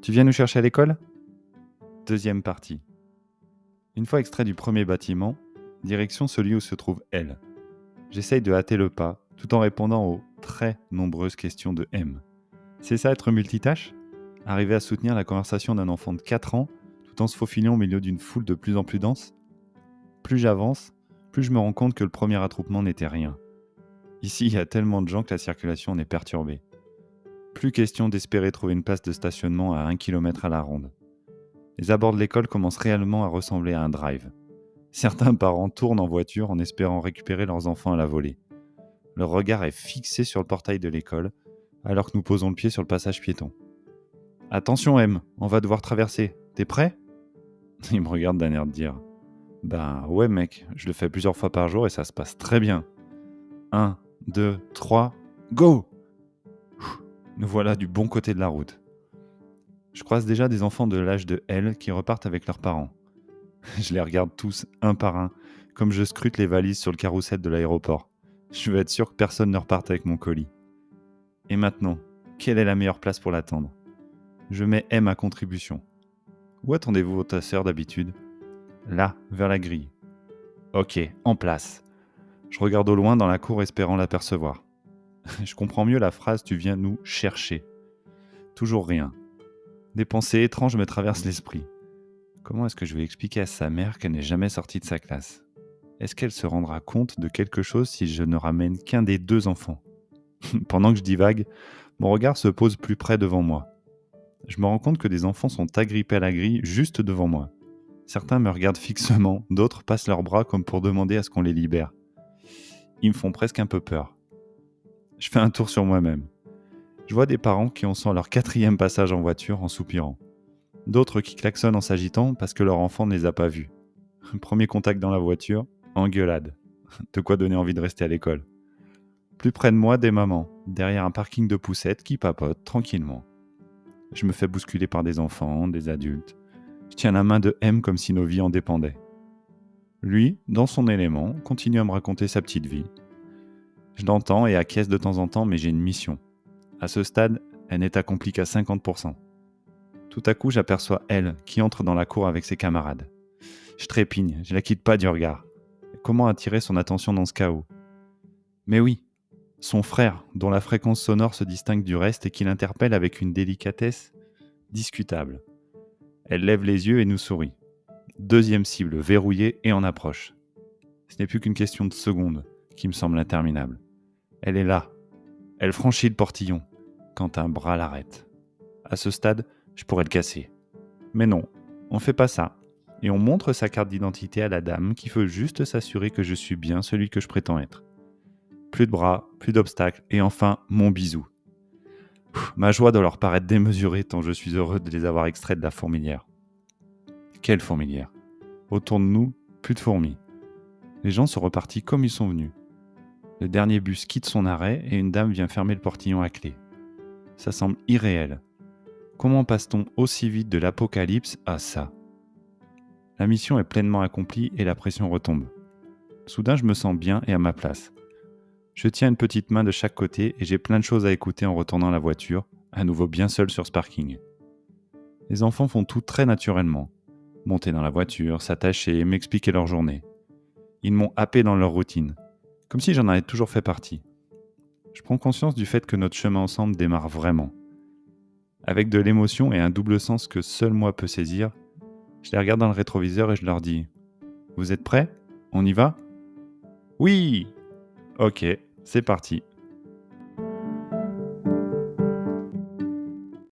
Tu viens nous chercher à l'école? Deuxième partie. Une fois extrait du premier bâtiment, direction celui où se trouve elle. J'essaye de hâter le pas, tout en répondant aux très nombreuses questions de M. C'est ça être multitâche? Arriver à soutenir la conversation d'un enfant de 4 ans, tout en se faufilant au milieu d'une foule de plus en plus dense? Plus j'avance, plus je me rends compte que le premier attroupement n'était rien. Ici, il y a tellement de gens que la circulation en est perturbée. Plus question d'espérer trouver une place de stationnement à 1 km à la ronde. Les abords de l'école commencent réellement à ressembler à un drive. Certains parents tournent en voiture en espérant récupérer leurs enfants à la volée. Leur regard est fixé sur le portail de l'école, alors que nous posons le pied sur le passage piéton. « Attention M, on va devoir traverser. T'es prêt ?» Ils me regardent d'un air de dire « Ben ouais mec, je le fais plusieurs fois par jour et ça se passe très bien. 1, 2, 3, go !» Nous voilà du bon côté de la route. Je croise déjà des enfants de l'âge de L qui repartent avec leurs parents. Je les regarde tous, un par un, comme je scrute les valises sur le carrousel de l'aéroport. Je veux être sûr que personne ne reparte avec mon colis. Et maintenant, quelle est la meilleure place pour l'attendre? Je mets M à contribution. Où attendez-vous votre sœur d'habitude? Là, vers la grille. Ok, en place. Je regarde au loin dans la cour espérant l'apercevoir. Je comprends mieux la phrase « tu viens nous chercher ». Toujours rien. Des pensées étranges me traversent l'esprit. Comment est-ce que je vais expliquer à sa mère qu'elle n'est jamais sortie de sa classe? Est-ce qu'elle se rendra compte de quelque chose si je ne ramène qu'un des 2 enfants? Pendant que je divague, mon regard se pose plus près devant moi. Je me rends compte que des enfants sont agrippés à la grille juste devant moi. Certains me regardent fixement, d'autres passent leurs bras comme pour demander à ce qu'on les libère. Ils me font presque un peu peur. Je fais un tour sur moi-même. Je vois des parents qui en sont à leur 4e passage en voiture en soupirant. D'autres qui klaxonnent en s'agitant parce que leur enfant ne les a pas vus. Premier contact dans la voiture, engueulade. De quoi donner envie de rester à l'école. Plus près de moi, des mamans, derrière un parking de poussettes qui papotent tranquillement. Je me fais bousculer par des enfants, des adultes. Je tiens la main de M comme si nos vies en dépendaient. Lui, dans son élément, continue à me raconter sa petite vie. Je l'entends et acquiesce de temps en temps, mais j'ai une mission. À ce stade, elle n'est accomplie qu'à 50%. Tout à coup, j'aperçois elle qui entre dans la cour avec ses camarades. Je trépigne, je la quitte pas du regard. Comment attirer son attention dans ce chaos? Mais oui, son frère, dont la fréquence sonore se distingue du reste et qui l'interpelle avec une délicatesse discutable. Elle lève les yeux et nous sourit. Deuxième cible, verrouillée et en approche. Ce n'est plus qu'une question de secondes, qui me semble interminable. Elle est là. Elle franchit le portillon, quand un bras l'arrête. À ce stade, je pourrais le casser. Mais non, on fait pas ça. Et on montre sa carte d'identité à la dame qui veut juste s'assurer que je suis bien celui que je prétends être. Plus de bras, plus d'obstacles, et enfin, mon bisou. Ma joie doit leur paraître démesurée tant je suis heureux de les avoir extraits de la fourmilière. Quelle fourmilière? Autour de nous, plus de fourmis. Les gens sont repartis comme ils sont venus. Le dernier bus quitte son arrêt et une dame vient fermer le portillon à clé. Ça semble irréel. Comment passe-t-on aussi vite de l'apocalypse à ça? La mission est pleinement accomplie et la pression retombe. Soudain, je me sens bien et à ma place. Je tiens une petite main de chaque côté et j'ai plein de choses à écouter en retournant à la voiture, à nouveau bien seul sur ce parking. Les enfants font tout très naturellement. Monter dans la voiture, s'attacher, m'expliquer leur journée. Ils m'ont happé dans leur routine, comme si j'en avais toujours fait partie. Je prends conscience du fait que notre chemin ensemble démarre vraiment. Avec de l'émotion et un double sens que seul moi peux saisir, je les regarde dans le rétroviseur et je leur dis « Vous êtes prêts? On y va ?»« Oui !» Ok, c'est parti.